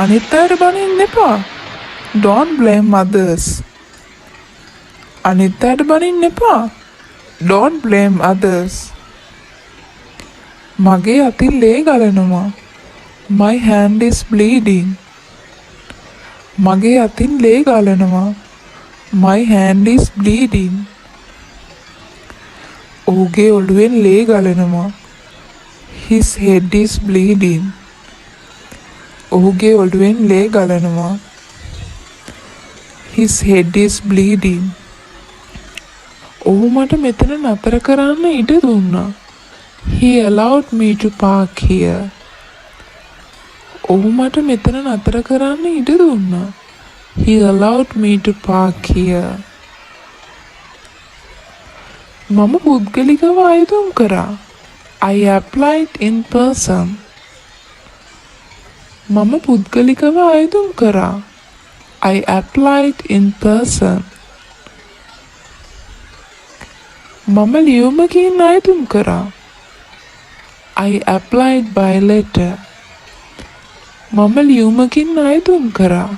අනිත් අයට බනින්න එපා. Don't blame others. අනිත් අයට බනින්න එපා. Don't blame others. මගේ අතින් ලේ ගලනවා. My hand is bleeding. මගේ අතින් ලේ ගලනවා. My hand is bleeding. ඔහුගේ ඔළුවෙන් ලේ ගලනවා. His head is bleeding. ඔහුගේ ඔළුවෙන් ලේ ගලනවා. His head is bleeding. ඔහු මට මෙතන නතර කරන්න ඉඩ දුන්නා. He allowed me to park here. ඔහු මට මෙතන නතර කරන්න ඉඩ දුන්නා. He allowed me to park here. මම පුද්ගලිකව අයදුම් කරා. I applied in person. මම පුද්ගලිකව අයදුම් කරා. I applied in person. මම ලියුමකින් අයදුම් කරා. I applied by letter. මම ලියුමකින් අයදුම් කරා.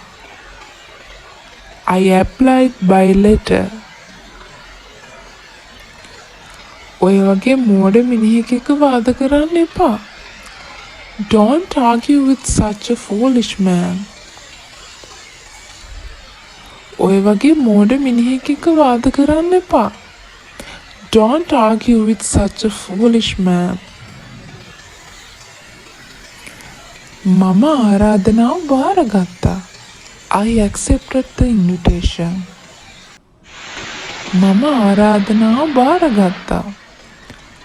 I applied by letter. ඔය වගේ මෝඩ මිනිහෙක් එක්ක වාද කරන්න එපා. Don't argue with such a foolish man. ඔය වගේ මෝඩ මිනිහෙක් එක්ක වාද කරන්න එපා. Don't argue with such a foolish man. මම ආරාධනාව බාරගත්තා. I accepted the invitation. මම ආරාධනාව බාරගත්තා.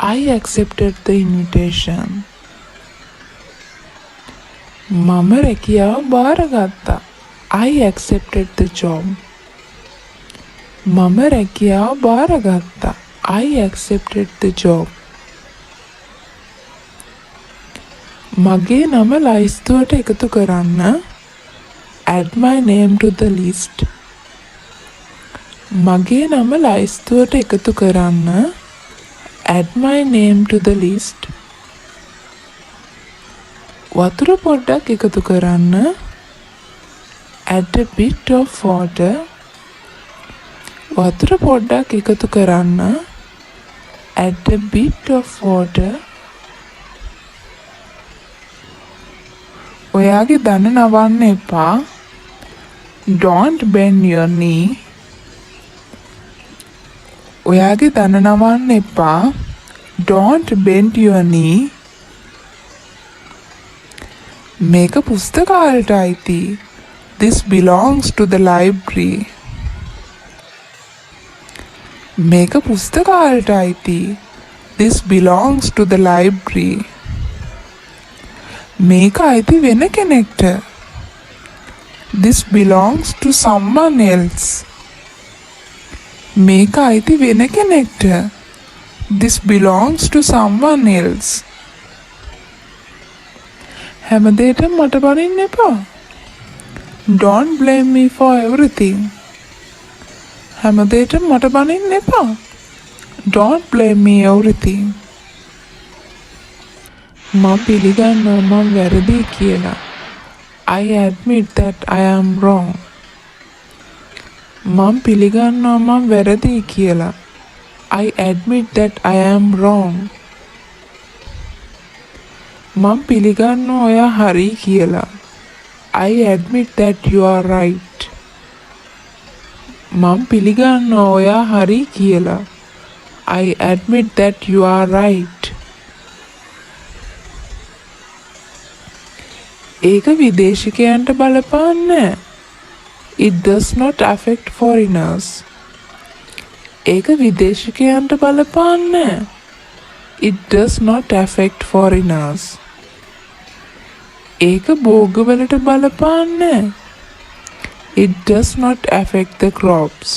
I accepted the invitation. මම රැකියාව බාරගත්තා. I accepted the job. මම රැකියාව බාරගත්තා. I accepted the job. මගේ නම ලයිස්තුවට එකතු කරන්න. Add my name to the list. මගේ නම ලයිස්තුවට එකතු කරන්න. Add my name to the list. වතුර පොඩ්ඩක් එකතු කරන්න. Add a bit of water. වතුර පොඩ්ඩක් එකතු කරන්න. Add a bit of water. ඔයාගේ දන නවන්න එපා. Don't bend your knee. ඔයාගේ දන නවන්න එපා. Don't bend your knee. මේක පුස්තකාලයට අයිති. This belongs to the library. මේක පුස්තකාලයට අයිති. This belongs to the library. මේක අයිති වෙන කෙනෙක්ට. This belongs to someone else. මේක අයිති වෙන කෙනෙක්ට. This belongs to someone else. හැමදේටම මට බනින්න එපා. Don't blame me for everything. හැමදේටම මට බනින්න එපා. Don't blame me everything. මම පිළිගන්නවා මම වැරදි කියලා. I admit that I am wrong. මම පිළිගන්නවා මම වැරදි කියලා. I admit that I am wrong. මම පිළිගන්නවා ඔයා හරි කියලා. I admit that you are right. මම පිළිගන්නවා ඔයා හරි කියලා. I admit that you are right. ඒක විදේශිකයන්ට බලපාන්නේ. It does not affect foreigners. ඒක විදේශිකයන්ට බලපාන්නේ. It does not affect foreigners. ඒක භෝගවලට බලපාන්නේ. It does not affect the crops.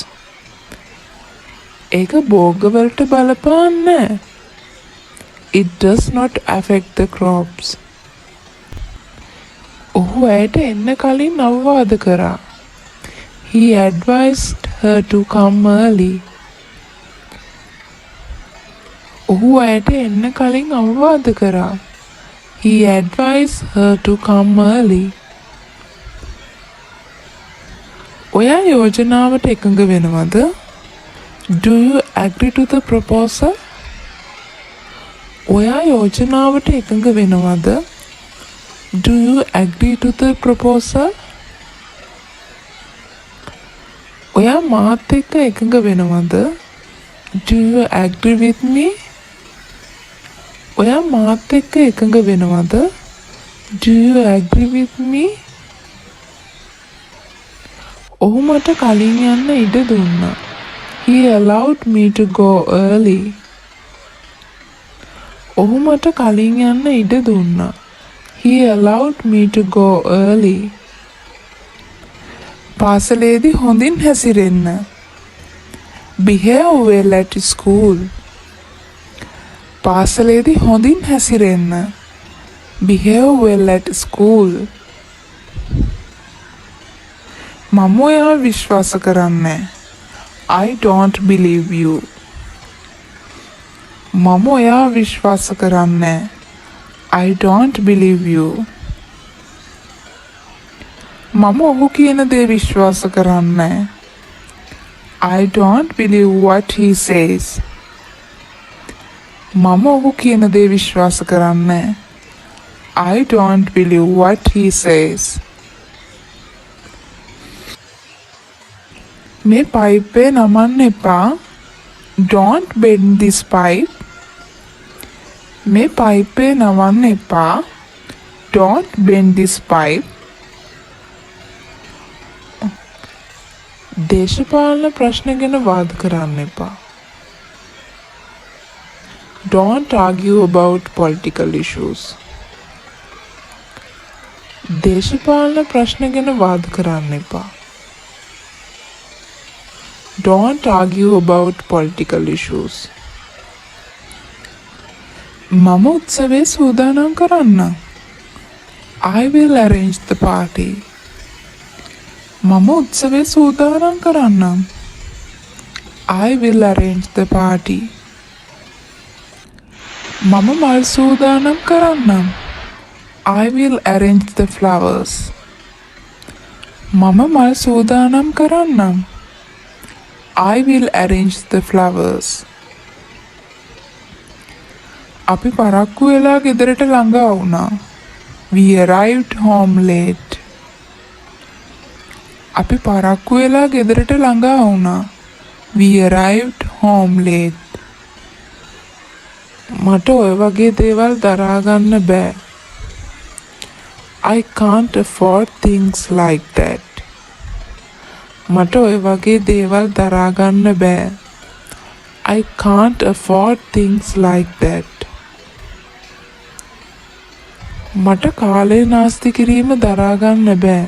ඒක භෝගවලට බලපාන්නේ. It does not affect the crops. ඔහු ඇයට එන්න කලින් අවවාද කරා. He advised her to come early. ඔහු ඇයට එන්න කලින් අවවාද කරා. He advised her to come early. ඔයා යෝජනාවට එකඟ වෙනවද? Do you agree to the proposal? ඔයා යෝජනාවට එකඟ වෙනවද? Do you agree to the proposal? ඔයා මාත් එක්ක එකඟ වෙනවද? Do you agree with me? ඔයා මාත් එක්ක එකඟ වෙනවද? Do you agree with me? ඔහු මට කලින් යන්න ඉඩ දුන්නා. He allowed me to go early. ඔහු මට කලින් යන්න ඉඩ දුන්නා. He allowed me to go early. පාසලේදී හොඳින් හැසිරෙන්න. Behave well at school. පාසලේදී හොඳින් හැසිරෙන්න. Behave well at school. මම ඔයාව විශ්වාස කරන්නේ. I don't believe you. මම ඔයාව විශ්වාස කරන්නේ. I don't believe you. මම ඔහු කියන දේ විශ්වාස කරන්නේ. I don't believe what he says. මම ඔහු කියන දේ විශ්වාස කරන්නේ. I don't believe what he says. මේ පයිපේ නමන්න එපා. Don't bend this pipe. මේ පයිපේ නමන්න එපා. Don't bend this pipe. දේශපාලන ප්‍රශ්න ගැන වාද කරන්න එපා. Don't argue about political issues. දේශපාලන ප්‍රශ්න ගැන වාද කරන්න එපා. Don't argue about political issues. මම උත්සවයේ සූදානම් කරන්න. I will arrange the party. මම උත්සවයේ සූදානම් කරන්නම්. I will arrange the party. මම මල් සූදානම් කරන්නම්. I will arrange the flowers. මම මල් සූදානම් කරන්නම්. I will arrange the flowers. අපි පරක්කු වෙලා ගෙදරට ළඟා වුණා. We arrived home late. අපි පරක්කු වෙලා ගෙදරට ළඟා වුණා. We arrived home late. මට ඔය වගේ දේවල් දරා ගන්න බෑ. I can't afford things like that. මට ඔය වගේ දේවල් දරා ගන්න බෑ. I can't afford things like that. මට කාලේ නාස්ති කිරීම දරා ගන්න බෑ.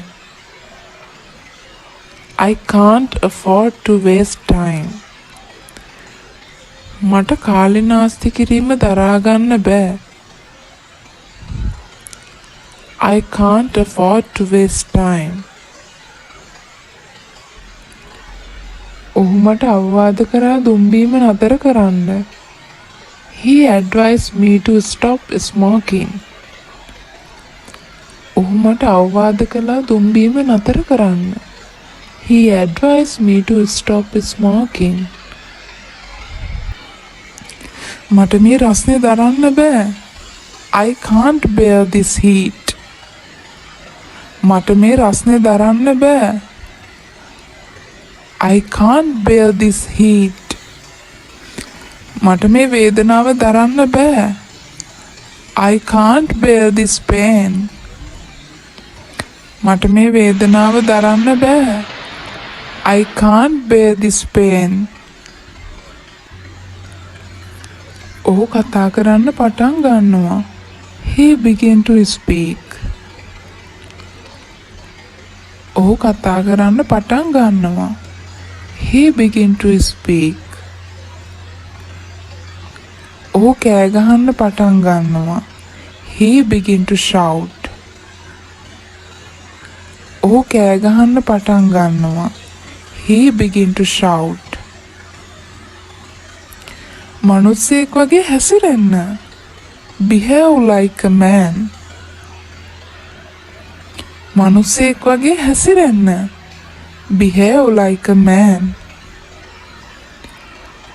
I can't afford to waste time. මට කාලේ නාස්ති කිරීම දරා ගන්න බෑ. I can't afford to waste time. ඔහු මට අවවාද කරා දුම්බීම නතර කරන්න. He advised me to stop smoking. ඔහු මට අවවාද කළා දුම්බීම නතර කරන්න. He advised me to stop smoking. මට මේ රස්නේ දරන්න බෑ. I can't bear this heat. මට මේ රස්නේ දරන්න බෑ. I can't bear this heat. මට මේ වේදනාව දරන්න බෑ. I can't bear this pain. මට මේ වේදනාව දරන්න බෑ. I can't bear this pain. ඔහු කතා කරන්න පටන් ගන්නවා. He began to speak. ඔහු කතා කරන්න පටන් ගන්නවා. He began to speak. ඔහු කෑ ගහන්න පටන් ගන්නවා. He began to shout. ඔහු කෑ ගහන්න පටන් ගන්නවා. He began to shout. මනුස්සයෙක් වගේ හැසිරෙන්න. Behave like a man. මනුස්සයෙක් වගේ හැසිරෙන්න. Behave like a man.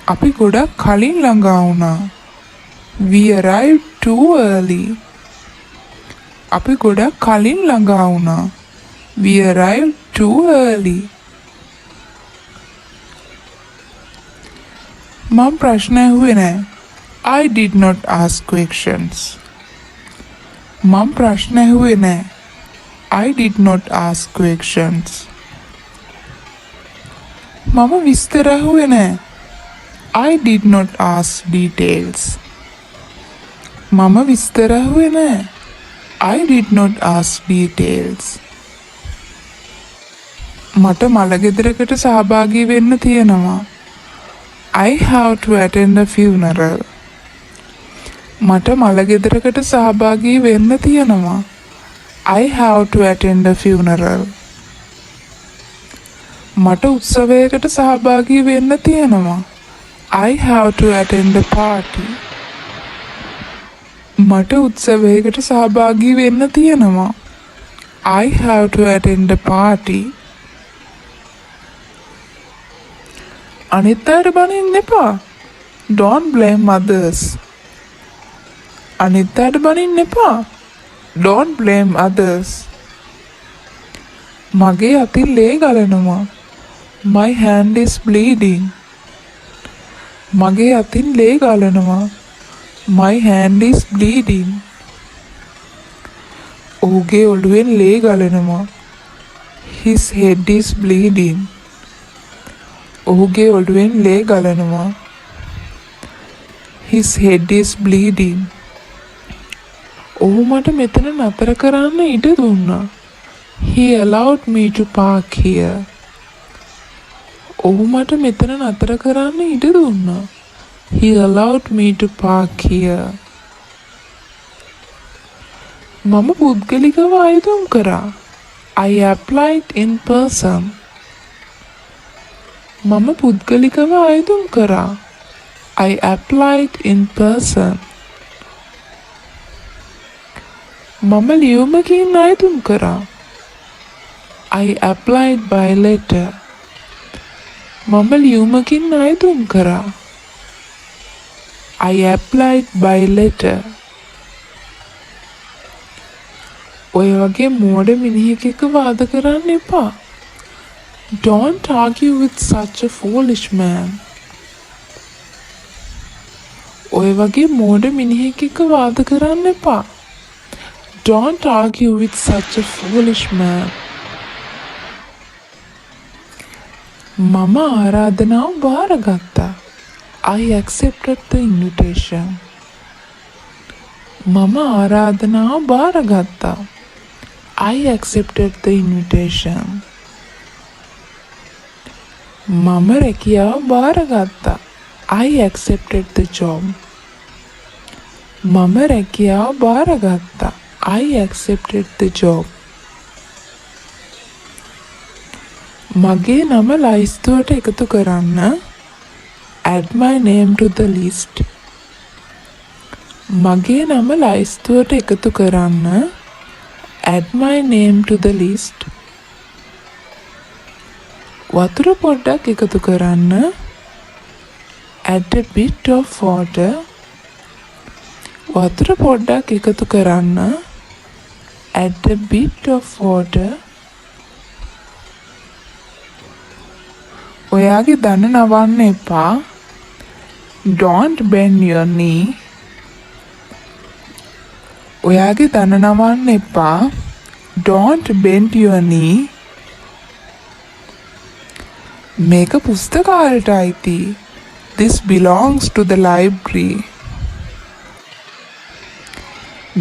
අපි ගොඩක් කලින් ළඟා වුණා. We arrived too early. අපි ගොඩක් කලින් ළඟා වුණා. We arrived too early. මම ප්‍රශ්න ඇහුවේ නෑ. I did not ask questions. මම ප්‍රශ්න ඇහුවේ නෑ. I did not ask questions. මම විස්තර ඇහුවේ නෑ. I did not ask details. මම විස්තර ඇහුවේ නෑ. I did not ask details. මට මළගෙදරකට සහභාගී වෙන්න තියෙනවා. I have to attend a funeral. මට මළගෙදරකට සහභාගී වෙන්න තියෙනවා. I have to attend a funeral. මට උත්සවයකට සහභාගී වෙන්න තියෙනවා. I have to attend a party. මට උත්සවයකට සහභාගී වෙන්න තියෙනවා. I have to attend a party. අනිත් අයට බනින්න එපා. Don't blame others. අනිත් අයට බනින්න එපා. Don't blame others. මගේ අතින් ලේ ගලනවා. My hand is bleeding. මගේ අතින් ලේ ගලනවා. My hand is bleeding. ඔහුගේ ඔළුවෙන් ලේ ගලනවා. His head is bleeding. ඔහුගේ ඔළුවෙන් ලේ ගලනවා. His head is bleeding. ඔහු මට මෙතන නතර කරන්න ඉඩ දුන්නා. He allowed me to park here. ඔහු මට මෙතන නතර කරන්න ඉඩ දුන්නා. He allowed me to park here. මම පුද්ගලිකව අයදුම් කරා. I applied in person. මම පුද්ගලිකව අයදුම් කරා. I applied in person. මම ලියුමකින් අයදුම් කරා. I applied by letter. මම ලියුමකින් අයදුම් කරා. I applied by letter. ඔය වගේ මෝඩ මිනිහෙක් එක්ක වාද කරන්න එපා. Don't argue with such a foolish man. ඔය වගේ මෝඩ මිනිහෙක් එක්ක වාද කරන්න එපා. Don't argue with such a foolish man. මම ආරාධනාව බාරගත්තා. I accepted the invitation. මම ආරාධනාව බාරගත්තා. I accepted the invitation. මම රැකියාව බාරගත්තා. I accepted the job. මම රැකියාව බාරගත්තා. I accepted the job. මගේ නම ලයිස්තුවට එකතු කරන්න. Add my name to the list. මගේ නම ලයිස්තුවට එකතු කරන්න. Add my name to the list. වතුර පොඩ්ඩක් එකතු කරන්න. Add a bit of water. වතුර පොඩ්ඩක් එකතු කරන්න. Add a bit of water. ඔයාගේ දන නවන්න එපා. Don't bend your knee. ඔයාගේ දන නවන්න එපා. Don't bend your knee. මේක පුස්තකාලයට අයිති. This belongs to the library.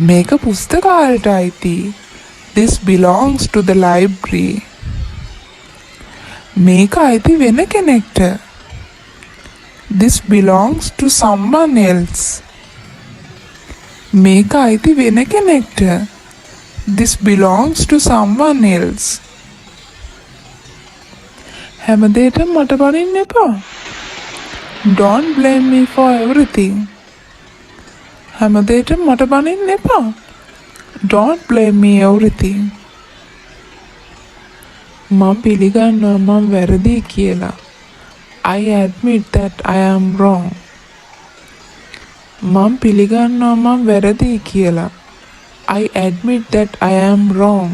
මේක පුස්තකාලයට අයිති. This belongs to the library. මේක අයිති වෙන කෙනෙක්ට. This belongs to someone else. මේක අයිති වෙන කෙනෙක්ට. This belongs to someone else. හැමදේටම මට බනින්න එපා. Don't blame me for everything. හැමදේටම මට බනින්න එපා. Don't blame me everything. මම පිළිගන්නවා මම වැරදි කියලා. I admit that I am wrong. මම පිළිගන්නවා මම වැරදි කියලා. I admit that I am wrong.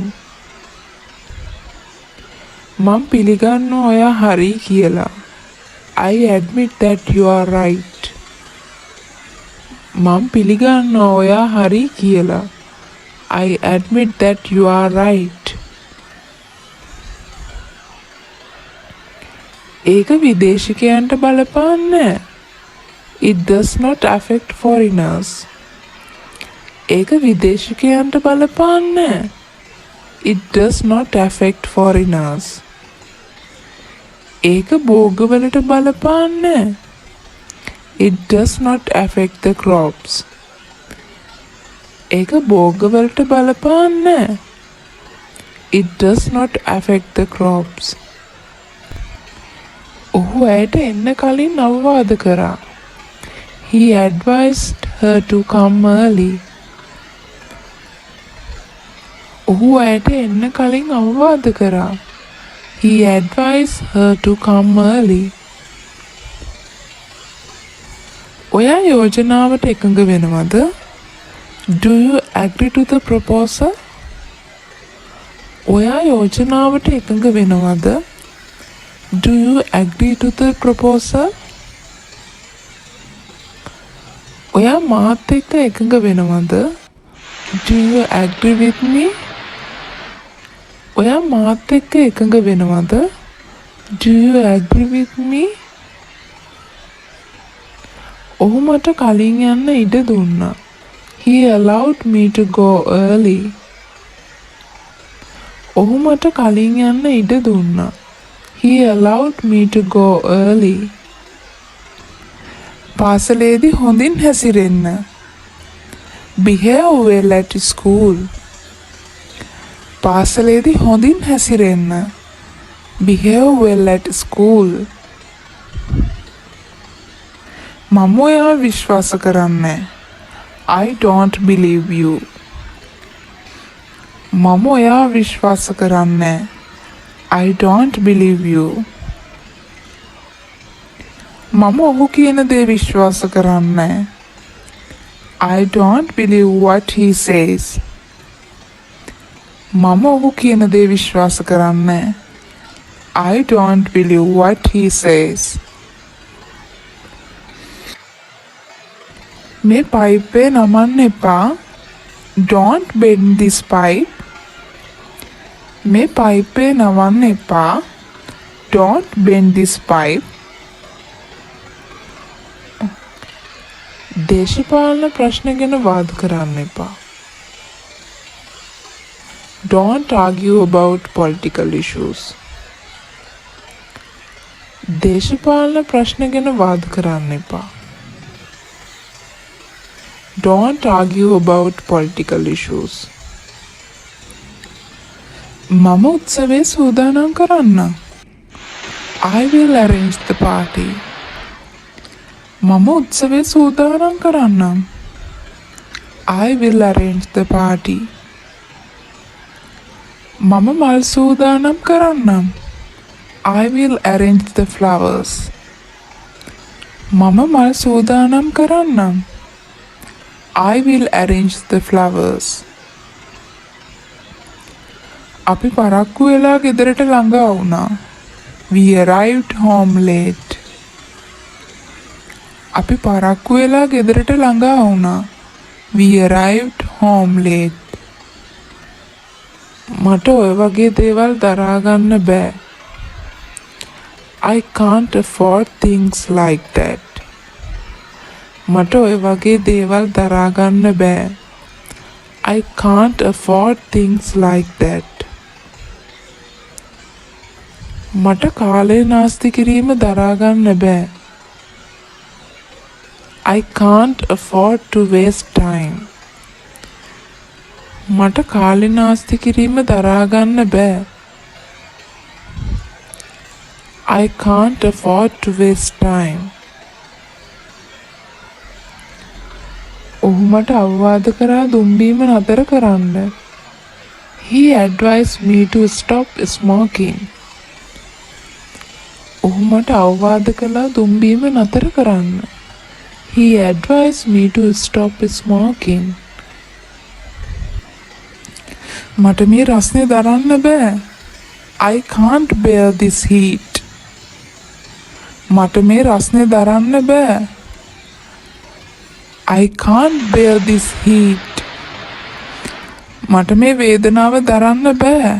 මම පිළිගන්නවා ඔයා හරි කියලා. I admit that you are right. මම පිළිගන්නවා ඔයා හරි කියලා. I admit that you are right. ඒක විදේශිකයන්ට බලපාන්නේ නැහැ. It does not affect foreigners. ඒක විදේශිකයන්ට බලපාන්නේ නැහැ. It does not affect foreigners. ඒක භෝගවලට බලපාන්නේ නැහැ. It does not affect the crops. ඒක භෝගවලට බලපාන්නේ නැහැ. It does not affect the crops. ඔහු ඇයට එන්න කලින් අවවාද කරා. He advised her to come early. ඔහු ඇයට එන්න කලින් අවවාද කරා. He advised her to come early. ඔයා යෝජනාවට එකඟ වෙනවද? Do you agree to the proposal? ඔයා යෝජනාවට එකඟ වෙනවද? Do you agree to the proposal? ඔයා මාත් එක්ක එකඟ වෙනවද? Do you agree with me? ඔයා මාත් එක්ක එකඟ වෙනවද? Do you agree with me? ඔහු මට කලින් යන්න ඉඩ දුන්නා. He allowed me to go early. ඔහු මට කලින් යන්න ඉඩ දුන්නා. He allowed me to go early. පාසලේදී හොඳින් හැසිරෙන්න. Behave well at school. පාසලේදී හොඳින් හැසිරෙන්න. Behave well at school. මම ඔයාව විශ්වාස කරන්නේ. I don't believe you. මම ඔයාව විශ්වාස කරන්නේ. I don't believe you. මම ඔහු කියන දේ විශ්වාස කරන්නේ. I don't believe what he says. මම ඔහු කියන දේ විශ්වාස කරන්නේ. I don't believe what he says. මේ පයිපේ නමන්න එපා. Don't bend this pipe. මේ පයිපේ නවන්න එපා. Don't bend this pipe. දේශපාලන ප්‍රශ්න ගැන වාද කරන්න එපා. Don't argue about political issues. දේශපාලන ප්‍රශ්න ගැන වාද කරන්න එපා. Don't argue about political issues. මම උත්සවයේ සූදානම් කරන්න. I will arrange the party. මම උත්සවයේ සූදානම් කරන්නම්. I will arrange the party. මම මල් සූදානම් කරන්නම්. I will arrange the flowers. මම මල් සූදානම් කරන්නම්. I will arrange the flowers. අපි පරක්කු වෙලා ගෙදරට ළඟා වුණා. We arrived home late. අපි පරක්කු වෙලා ගෙදරට ළඟා වුණා. We arrived home late. මට ඔය වගේ දේවල් දරා ගන්න බෑ. I can't afford things like that. මට ඔය වගේ දේවල් දරා ගන්න බෑ. I can't afford things like that. මට කාලය නාස්ති කිරීම දරා ගන්න බෑ. I can't afford to waste time. මට කාලය නාස්ති කිරීම දරා ගන්න බෑ. I can't afford to waste time. ඔහු මට අවවාද කරා දුම්බීම නතර කරන්න. He advised me to stop smoking. ඔහු මට අවවාද කළා දුම් බීම නතර කරන්න. He advised me to stop smoking. මට මේ රස්නේ දරන්න බෑ. I can't bear this heat. මට මේ රස්නේ දරන්න බෑ. I can't bear this heat. මට මේ වේදනාව දරන්න බෑ.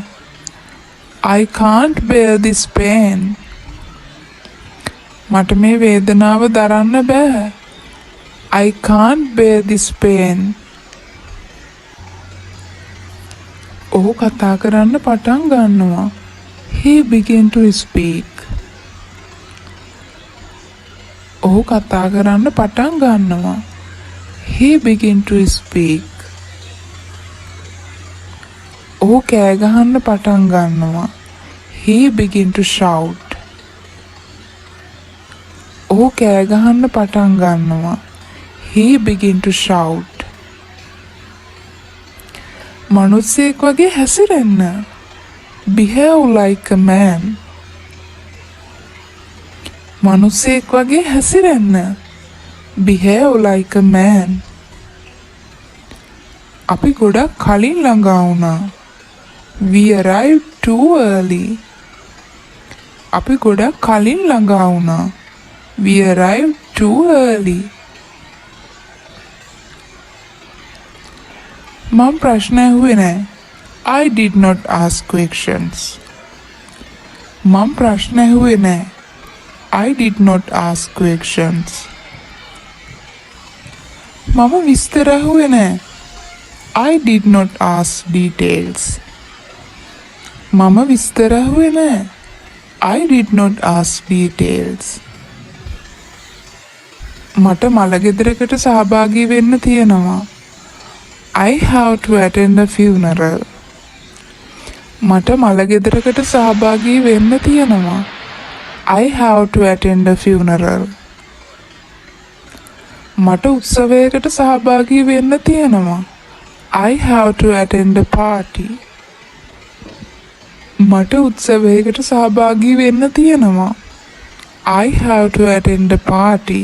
I can't bear this pain. මට මේ වේදනාව දරන්න බෑ. I can't bear this pain. ඔහු කතා කරන්න පටන් ගන්නවා. He began to speak. ඔහු කතා කරන්න පටන් ගන්නවා. He began to speak. ඔහු කෑ ගහන්න පටන් ගන්නවා. He began to shout. ඔහු කෑ ගහන්න පටන් ගන්නවා. He began to shout. මනුස්සයෙක් වගේ හැසිරෙන්න. Behave like a man. මනුස්සයෙක් වගේ හැසිරෙන්න. Behave like a man. අපි ගොඩක් කලින් ළඟා වුණා. We arrived too early. අපි ගොඩක් කලින් ළඟා වුණා. We arrived too early. මම ප්‍රශ්න ඇහුවේ නැහැ. I did not ask questions. මම ප්‍රශ්න ඇහුවේ නැහැ. I did not ask questions. මම විස්තර ඇහුවේ නැහැ. I did not ask details. මම විස්තර ඇහුවේ නැහැ. I did not ask details. මට මළගෙදරකට සහභාගී වෙන්න තියෙනවා. I have to attend a funeral. මට මළගෙදරකට සහභාගී වෙන්න තියෙනවා. I have to attend a funeral. මට උත්සවයකට සහභාගී වෙන්න තියෙනවා. I have to attend a party. මට උත්සවයකට සහභාගී වෙන්න තියෙනවා. I have to attend a party.